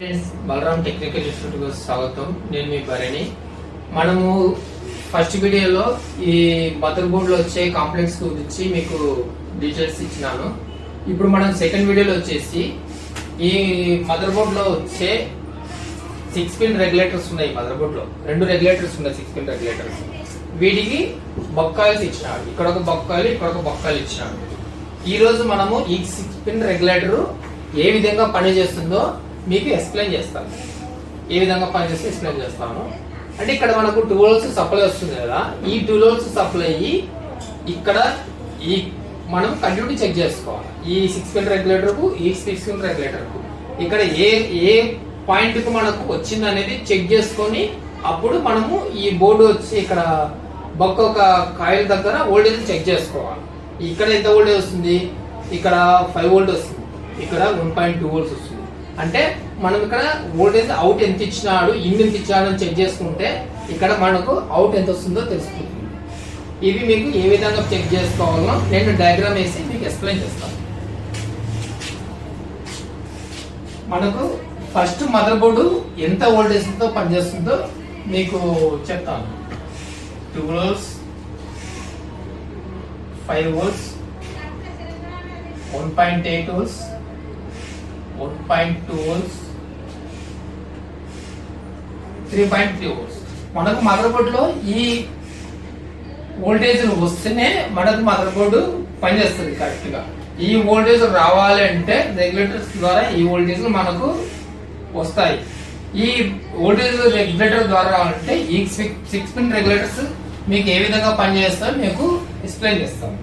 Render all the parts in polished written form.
Friends, Balram technical institute కు స్వాగతం. నేను మీ భరణి. మనము ఫస్ట్ వీడియోలో ఈ మదర్ బోర్డ్ లో వచ్చే కాంప్లెక్స్ గురించి మీకు డీటెయిల్స్ ఇచ్చినాను. ఇప్పుడు మనం సెకండ్ వీడియోలో వచ్చేసి ఈ మదర్ బోర్డ్ లో వచ్చే 6 పిన్ రెగ్యులేటర్స్ ఉన్నాయి. మదర్ బోర్డ్ లో 2 రెగ్యులేటర్స్ ఉన్నాయి, 6 పిన్ రెగ్యులేటర్స్. వీటికి బొక్కాయిల్స్ ఇచ్చినాడు. ఇక్కడ ఒక బొక్కాయిల్, ఇక్కడ ఒక బొక్కాయిల్ ఇచ్చినాడు. ఈ రోజు మనము ఈ 6 పిన్ రెగ్యులేటర్ ఏ విధంగా పనిచేస్తుందో మీకు ఎక్స్ప్లెయిన్ చేస్తాను. ఏ విధంగా పనిచేస్తే ఎక్స్ప్లెయిన్ చేస్తాను. అంటే ఇక్కడ మనకు 2 వోల్ట్స్ సప్లై వస్తుంది కదా, ఈ 2 వోల్ట్స్ సప్లై ఇక్కడ ఈ మనం కంటిన్యూటీ చెక్ చేసుకోవాలి. ఈ 6 పిన్ రెగ్యులేటర్ కు, ఈ 6 పిన్ రెగ్యులేటర్ కు ఇక్కడ ఏ పాయింట్ కు మనకు వచ్చింది అనేది చెక్ చేసుకొని అప్పుడు మనము ఈ బోర్డు వచ్చి ఇక్కడ ఒక్కొక్క కాయిల్ దగ్గర వోల్టేజ్ చెక్ చేసుకోవాలి. ఇక్కడ ఎంత వోల్టేజ్ వస్తుంది, ఇక్కడ 5 వోల్ట్ వస్తుంది, ఇక్కడ 1.2 వోల్ట్స్ వస్తుంది. అంటే మనం ఇక్కడ వోల్టేజ్ అవుట్ ఎంత ఇచ్చినాడు, ఇన్ ఎంత ఇచ్చాడు అని చెక్ చేసుకుంటే ఇక్కడ మనకు అవుట్ ఎంత వస్తుందో తెలుసుకుంటుంది. ఇవి మీకు ఏ విధంగా చెక్ చేసుకోవాలో నేను డయాగ్రామ్ వేసి మీకు ఎక్స్ప్లెయిన్ చేస్తాను. మనకు ఫస్ట్ మదర్ బోర్డు ఎంత వోల్టేజ్ తో పనిచేస్తుందో మీకు చెప్తాను. 2 volts, 5 volts, 1.8 volts, 1.2 volts, 3.3 volts. మనకు మదర్ బోర్డు లో ఈ వోల్టేజ్ వస్తేనే మనకు మదర్ బోర్డు పనిచేస్తుంది కరెక్ట్ గా. ఈ వోల్టేజ్ రావాలి అంటే రెగ్యులేటర్స్ ద్వారా ఈ వోల్టేజ్ మనకు వస్తాయి. ఈ వోల్టేజ్ రెగ్యులేటర్ ద్వారా రావాలంటే ఈ 6 పిన్ రెగ్యులేటర్స్ మీకు ఏ విధంగా పనిచేస్తాయో మీకు ఎక్స్ప్లెయిన్ చేస్తాను.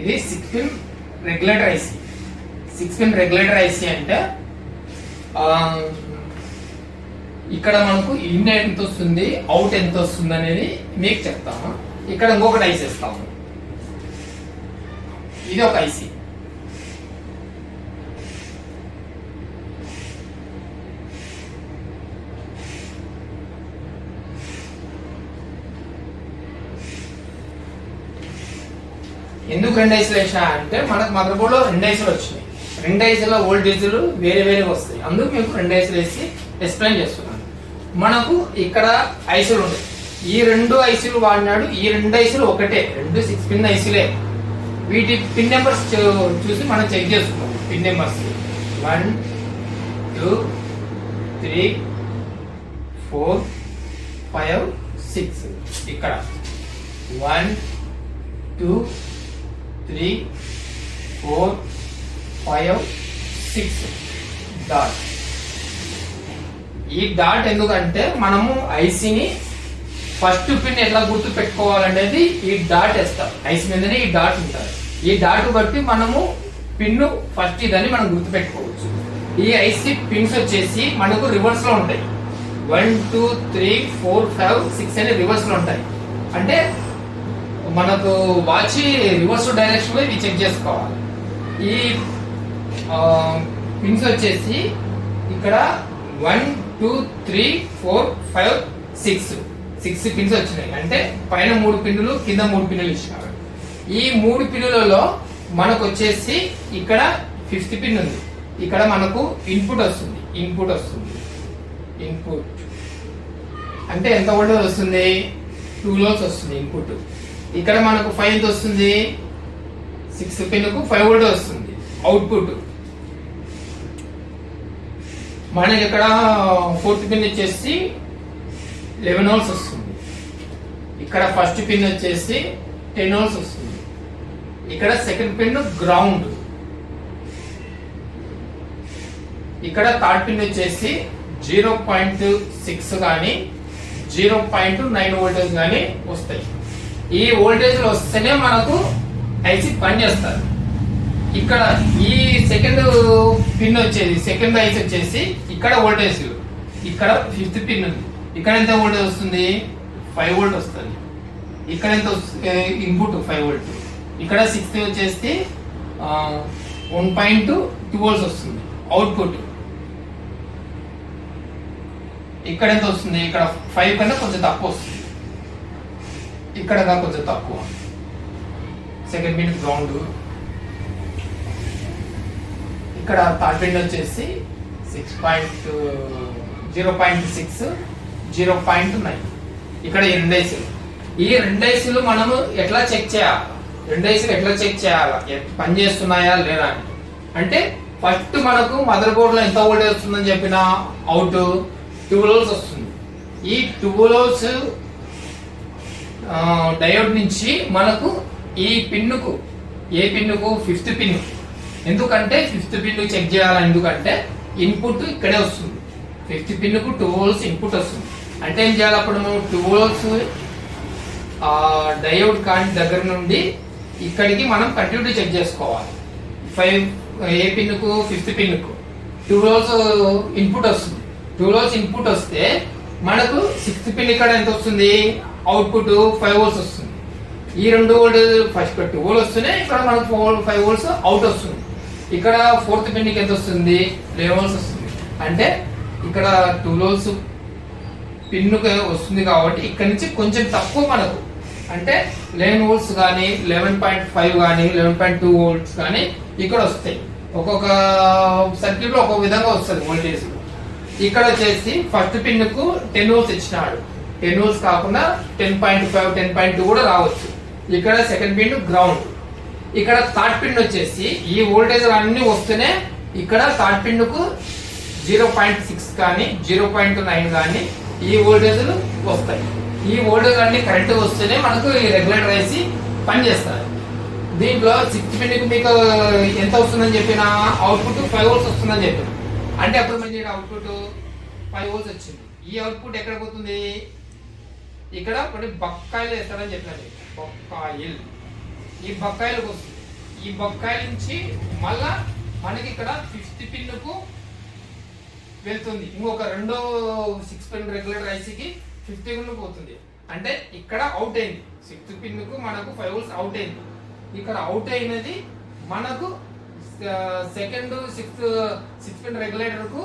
ఇది 6 pin regulator IC. 6 pin regulator IC అంటే ఇక్కడ మనకు ఇన్ ఎంత వస్తుంది, అవుట్ ఎంత వస్తుంది అనేది మీకు చెప్తాము. ఇక్కడ ఇంకొకటి ఐసి ఇస్తాము. ఇది ఒక ఐసి. ఎందుకు 2 ఐసీలు వేసా అంటే మనకు మదర్ బోర్డ్ లో 2 ఐసీలు వచ్చినాయి. 2 ఐసీల వోల్టేజ్లు వేరే వేరే వస్తాయి. అందుకు మేము 2 ఐసీలు వేసి ఎక్స్ప్లెయిన్ చేస్తున్నాను. మనకు ఇక్కడ ఐసీలు ఉంటాయి. ఈ 2 ఐసీలు వాడినాడు. ఈ 2 ఐసీలు ఒకటే, 2 6 పిన్ ఐసీలే. వీటి పిన్ నెంబర్స్ చూసి మనం చెక్ చేసుకున్నాం. Pin numbers 1 2 3 4 5 6. ఇక్కడ 1 2 3 4 5 6 డాట్. ఈ డాట్ ఎందుకంటే మనము ఐసీని ఫస్ట్ పిన్ ఎట్లా గుర్తు పెట్టుకోవాలనేది ఈ డాట్ వేస్తాం. ఐసీ మీదనే ఈ డాట్ ఉంటుంది. ఈ డాట్ బట్టి మనము పిన్ ఫస్ట్ ఇదని మనం గుర్తు పెట్టుకోవచ్చు. ఈ ఐసీ పిన్స్ వచ్చేసి మనకు రివర్స్ లో ఉంటాయి. 1 2 3 4 5 6 అనే రివర్స్ లో ఉంటాయి. అంటే మనకు వాచ్ రివర్స్ డైరెక్షన్ లో ఇవి చెక్ చేసుకోవాలి. ఈ పిన్స్ వచ్చేసి ఇక్కడ 1 2 3 4 5 6 పిన్స్ వచ్చినాయి. అంటే పైన 3 పిన్నులు, కింద 3 పిన్నులు ఇచ్చినారు. ఈ 3 పిన్నులలో మనకు వచ్చేసి ఇక్కడ 5th పిన్ ఉంది. ఇక్కడ మనకు ఇన్పుట్ వస్తుంది. ఇన్పుట్ అంటే ఎంత వోల్టేజ్ వస్తుంది, 2 వోల్ట్స్ వస్తుంది ఇన్పుట్. ఇక్కడ మనకు 5 వస్తుంది, 6th పిన్ కు 5 వోల్ట్ వస్తుంది అవుట్పుట్. మనకి ఇక్కడ 4th పిన్ వచ్చేసి 11 వోల్ట్స్ వస్తుంది. ఇక్కడ ఫస్ట్ పిన్ వచ్చేసి 10 వోల్ట్స్ వస్తుంది. ఇక్కడ సెకండ్ పిన్ గ్రౌండ్. ఇక్కడ థర్డ్ పిన్ వచ్చేసి 0.6 కానీ 0.9 వోల్టేజ్ కానీ వస్తాయి. ఈ వోల్టేజ్ వస్తేనే మనకు ఐసీ పనిచేస్తారు. ఇక్కడ ఈ సెకండ్ పిన్ వచ్చేది, సెకండ్ ఐసీ వచ్చేసి ఇక్కడ వోల్టేజ్, ఇక్కడ 5th పిన్ ఉంది. ఇక్కడ ఎంత వోల్టేజ్ వస్తుంది, 5 వోల్ట్ వస్తుంది. ఇక్కడ ఎంత ఇన్పుట్ 5 వోల్ట్. ఇక్కడ 6th వచ్చేసి 1.2 వోల్ట్స్ వస్తుంది అవుట్పుట్. ఇక్కడ ఎంత వస్తుంది, ఇక్కడ 5 కన్నా కొంచెం తక్కువ వస్తుంది, ఇక్కడ కొంచెం తక్కువ. సెకండ్ పిన్ గ్రౌండ్, ఇక్కడ థర్డ్ పిన్ వచ్చేసి 0.6 0.9. ఇక్కడ ఈ రెండు ఐసీలు మనము ఎట్లా చెక్ చేయాలి, పని చేస్తున్నాయా లేదా అంటే ఫస్ట్ మనకు మదర్ బోర్డ్ లో ఎంత వోల్టేజ్ వస్తుందని చెప్పిన అవుట్ 2 వోల్ట్స్ వస్తుంది. ఈ 2 వోల్ట్స్ డయోడ్ నుంచి మనకు ఈ పిన్నుకు, ఏ పిన్నుకు, 5th పిన్. ఎందుకంటే 5th పిన్ చెక్ చేయాలి, ఎందుకంటే ఇన్పుట్ ఇక్కడే వస్తుంది. 5th పిన్నుకు 2 వోల్ట్స్ ఇన్పుట్ వస్తుంది. అంటే ఏం చేయాలి, అప్పుడు మనం 2 వోల్ట్స్ డయోడ్ కాని దగ్గర నుండి ఇక్కడికి మనం కంటిన్యూటీ చెక్ చేసుకోవాలి. 5 ఏ పిన్నుకు, 5th పిన్నుకు 2 వోల్ట్స్ ఇన్పుట్ వస్తుంది. 2 వోల్ట్స్ ఇన్పుట్ వస్తే మనకు 6th పిన్ ఇక్కడ ఎంత వస్తుంది, అవుట్పుట్ 5 వోల్ట్స్ వస్తుంది. ఈ 2 వోల్టేజ్ ఫస్ట్ 2 వోల్ట్స్ వస్తున్నాయి, ఇక్కడ మనకు 5 వోల్ట్స్ అవుట్ వస్తుంది. ఇక్కడ 4th పిన్ కి ఎంత వస్తుంది, 11 వోల్ట్స్ వస్తుంది. అంటే ఇక్కడ 2 వోల్ట్స్ పిన్నుకు వస్తుంది కాబట్టి ఇక్కడ నుంచి కొంచెం తక్కువ మనకు, అంటే 11 వోల్ట్స్ కానీ 11.5 కానీ 11.2 వోల్ట్స్ కానీ ఇక్కడ వస్తాయి. ఒక్కొక్క సర్క్యూట్ లో ఒక్కొక్క విధంగా వస్తుంది వోల్టేజ్. ఇక్కడ వచ్చేసి ఫస్ట్ పిన్ కు 10 వోల్ట్స్ ఇచ్చినాడు, 10 వోల్ట్స్ కాకుండా 10.5 10.2 కూడా రావచ్చు. ఇక్కడ సెకండ్ పిన్ గ్రౌండ్. ఇక్కడ థర్డ్ పిన్ వచ్చేసి ఈ వోల్టేజ్ అన్ని వస్తేనే ఇక్కడ థర్డ్ పిన్ కు 0.6 కానీ 0.9 కానీ ఈ వోల్టేజ్లు వస్తాయి. ఈ వోల్టేజ్ అన్ని కరెంట్ వస్తేనే మనకు ఈ రెగ్యులేటర్ వేసి పనిచేస్తారు. దీంట్లో 6th పిన్ కు మీకు ఎంత వస్తుందని చెప్పిన అవుట్పుట్ 5 వోల్ట్స్ వస్తుందని చెప్పిన, అంటే అప్పుడు మంచి అవుట్పుట్ 5 వోల్ట్స్ వచ్చింది. ఈ అవుట్పుట్ ఎక్కడ పోతుంది, ఇక్కడ ఒకటి బక్కాయిలు వేస్తారని చెప్పినది, బొక్కాయిల్. ఈ బక్కాయిలకు వస్తుంది. ఈ బక్కాయిల నుంచి మళ్ళా మనకి ఇక్కడ 5th పిన్ కు వెళ్తుంది. ఇంకొక రెండో 6 పిన్ రెగ్యులేటర్ ఐసీకి 5th పిన్ పోతుంది. అంటే ఇక్కడ అవుట్ అయింది, 6th పిన్ కు మనకు 5 వోల్ట్స్ అవుట్ అయింది. ఇక్కడ అవుట్ అయినది మనకు సెకండ్ 6th పిన్ రెగ్యులేటర్ కు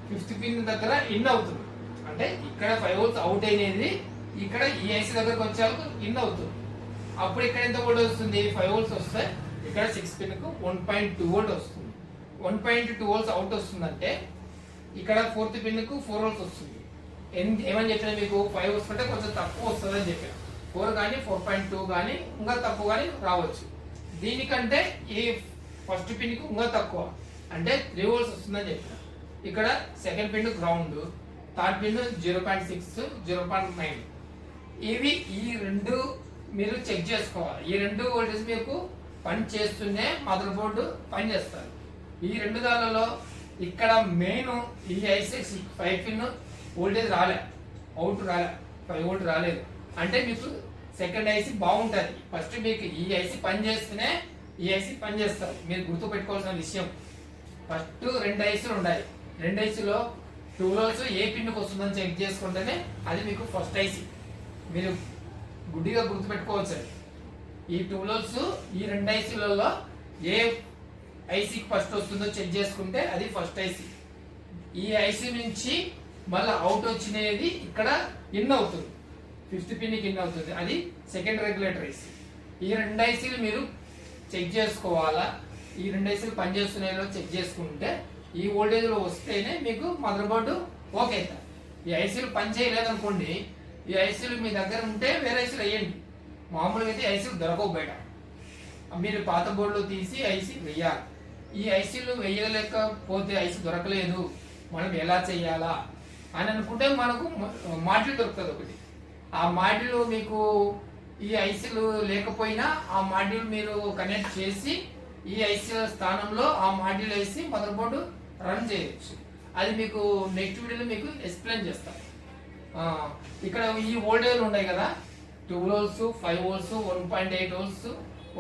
5th పిన్ దగ్గర ఇన్ అవుతుంది. అంటే ఇక్కడ 5 వోల్ట్స్ అవుట్ అయినది ఇక్కడ ఈ ఐసీ దగ్గరకు వచ్చేందుకు ఇన్ అవుతుంది. అప్పుడు ఇక్కడ ఎంత వోల్ట్ వస్తుంది, 5 వోల్ట్స్ వస్తే ఇక్కడ 6 పిన్ కు 1.2 వోల్ట్ వస్తుంది. 1.2 వోల్ట్స్ అవుట్ వస్తుందంటే ఇక్కడ 4th పిన్ కు 4 వోల్ట్స్ వస్తుంది. ఏమని చెప్పినా మీకు 5 వోల్ట్స్ కంటే కొంచెం తక్కువ వస్తుంది అని చెప్పిన, 4 కానీ 4.2 కానీ ఇంకా తక్కువ కానీ రావచ్చు. దీనికంటే ఈ ఫస్ట్ పిన్ కు ఇంకా తక్కువ అంటే 3 వోల్ట్స్ వస్తుందని చెప్పిన. ఇక్కడ second pin ground, third pin 0.6 0.9. ఇవి ఈ రెండు మీరు చెక్ చేసుకోవాలి. ఈ రెండు వోల్టేజ్ మీకు పని చేస్తూనే మదర్ బోర్డు పని చేస్తారు. ఈ రెండు దానిలో ఇక్కడ మెయిన్ ఈ ఐసెక్స్ 5 పిన్ వోల్టేజ్ రాలే, అవుట్ రాలే, 5 వోల్ట్ రాలేదు అంటే మీకు సెకండ్ ఐసీ బాగుంటుంది. ఫస్ట్ మీకు ఈ ఐసీ పని చేస్తేనే ఈ ఐసీ పని చేస్తారు. మీరు గుర్తు పెట్టుకోవాల్సిన విషయం, ఫస్ట్ 2 ఐసీలు ఉన్నాయి. 2 ఐసీలో 2 వోల్ట్స్ ఏ పిన్కి వస్తుందని చెక్ చేసుకుంటేనే అది మీకు ఫస్ట్ ఐసీ. మీరు గుడ్డిగా గుర్తు పెట్టుకోవచ్చు. ఈ 2 వోల్ట్స్ ఈ 2 ఐసీలలో ఏ ఐసీకి ఫస్ట్ వస్తుందో చెక్ చేసుకుంటే అది ఫస్ట్ ఐసీ. ఈ ఐసీ నుంచి మళ్ళీ అవుట్ వచ్చినది ఇక్కడ ఇన్ అవుతుంది, 5th పిన్ కి ఇన్ అవుతుంది, అది సెకండ్ రెగ్యులేటర్ ఐసీ. ఈ 2 ఐసీలు మీరు చెక్ చేసుకోవాలా. ఈ 2 ఐసీలు పనిచేస్తున్నాయో చెక్ చేసుకుంటే ఈ వోల్టేజ్లో వస్తేనే మీకు మదర్ బోర్డు ఓకే అవుతుంది. ఈ ఐసీలు పని చేయలేదనుకోండి, ఈ ఐసీలు మీ దగ్గర ఉంటే వేరే ఐసీలు వేయండి. మామూలుగా అయితే ఐసీలు దొరకవు బయట, మీరు పాత బోర్డులో తీసి ఐసీ వేయాలి. ఈ ఐసీలు వేయలేకపోతే ఐసీ దొరకలేదు, మనం ఎలా చేయాలా అని అనుకుంటే మనకు మాడ్యూల్ దొరుకుతుంది ఒకటి. ఆ మాడ్యూల్ మీకు ఈ ఐసీలు లేకపోయినా ఆ మాడ్యూల్ మీరు కనెక్ట్ చేసి ఈ ఐసీ స్థానంలో ఆ మాడ్యూల్ వేసి మదర్ బోర్డు రన్ చేయొచ్చు. అది మీకు నెక్స్ట్ వీడియోలో మీకు ఎక్స్ప్లెయిన్ చేస్తాను. ఇక్కడ ఈ వోల్టేజ్లు ఉన్నాయి కదా, 2 volts 5 volts 1.8 volts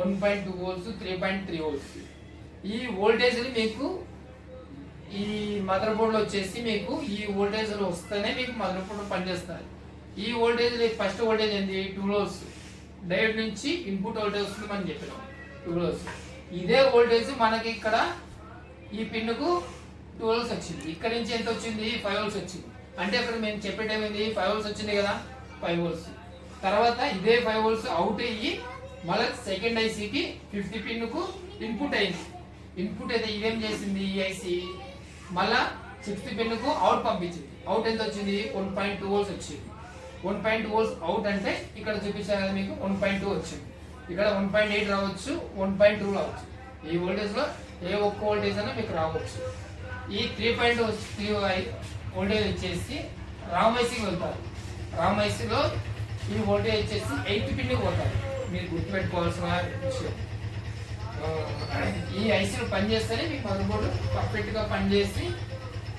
1.2 volts 3.3 volts. ఈ వోల్టేజ్లు మీకు ఈ మదర్ బోర్డులో వచ్చేసి మీకు ఈ వోల్టేజ్లు వస్తేనే మీకు మదర్ బోర్డు పనిచేస్తాయి. ఈ వోల్టేజ్ ఫస్ట్ వోల్టేజ్ ఏంటి, 2 వోల్ట్స్ డయోడ్ నుంచి ఇన్పుట్ వోల్టేజ్ వస్తుంది మనం చెప్పినాం 2 వోల్ట్స్. ఇదే వోల్టేజ్ మనకి ఇక్కడ ఈ పిన్ కు 2 వోల్ట్స్ వచ్చింది, ఇక్కడ నుంచి ఎంత వచ్చింది 5 వోల్ట్స్ వచ్చింది. అంటే అక్కడ మేము చెప్పేటేమైంది 5 వోల్ట్స్ వచ్చింది కదా, 5 వోల్ట్స్ తర్వాత ఇదే 5 వోల్ట్స్ అవుట్ అయ్యి మళ్ళీ సెకండ్ ఐసీకి 50 పిన్ కు ఇన్పుట్ అయింది. ఇన్పుట్ అయితే ఇదేం చేసింది, ఈ ఐసీ మళ్ళా 60 పిన్ కు అవుట్ పంపించింది. అవుట్ ఎంత వచ్చింది, 1.2 వోల్ట్స్ వచ్చింది. 1.2 వోల్ట్స్ అవుట్ అంటే ఇక్కడ చూపించారు కదా మీకు 1.2 వచ్చింది. ఇక్కడ 1.8 రావచ్చు, 1.2 రావచ్చు. ఈ వోల్టేజ్ లో ఏ ఒక్క వోల్టేజ్ అయినా మీకు రావచ్చు. ఈ 3.3 వోల్టేజ్ వచ్చేసి రామ్ ఐసీకి వెళ్తారు. రామ్ ఐసీలో ఈ వోల్టేజ్ వచ్చేసి 8 పిన్ పోతారు. మీరు గుర్తుపెట్టుకోవాల్సిన విషయం. ఈ ఐసీలు పనిచేస్తేనే మీకు మదర్ బోర్డు పర్ఫెక్ట్ గా పనిచేసి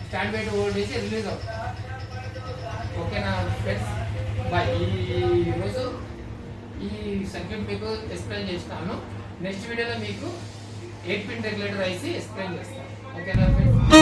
స్టాండర్డ్ వోల్టేజ్ రిలీజ్ అవుతుంది. ఓకేనా ఫ్రెండ్స్, బాయ్. ఈ రోజు ఈ సర్క్యూట్ మీకు ఎక్స్ప్లెయిన్ చేసినాను. నెక్స్ట్ వీడియోలో మీకు 8 పిన్ రెగ్యులేటర్ ఐసీ ఎక్స్ప్లెయిన్ చేస్తాను. ఓకేనా ఫ్రెండ్స్.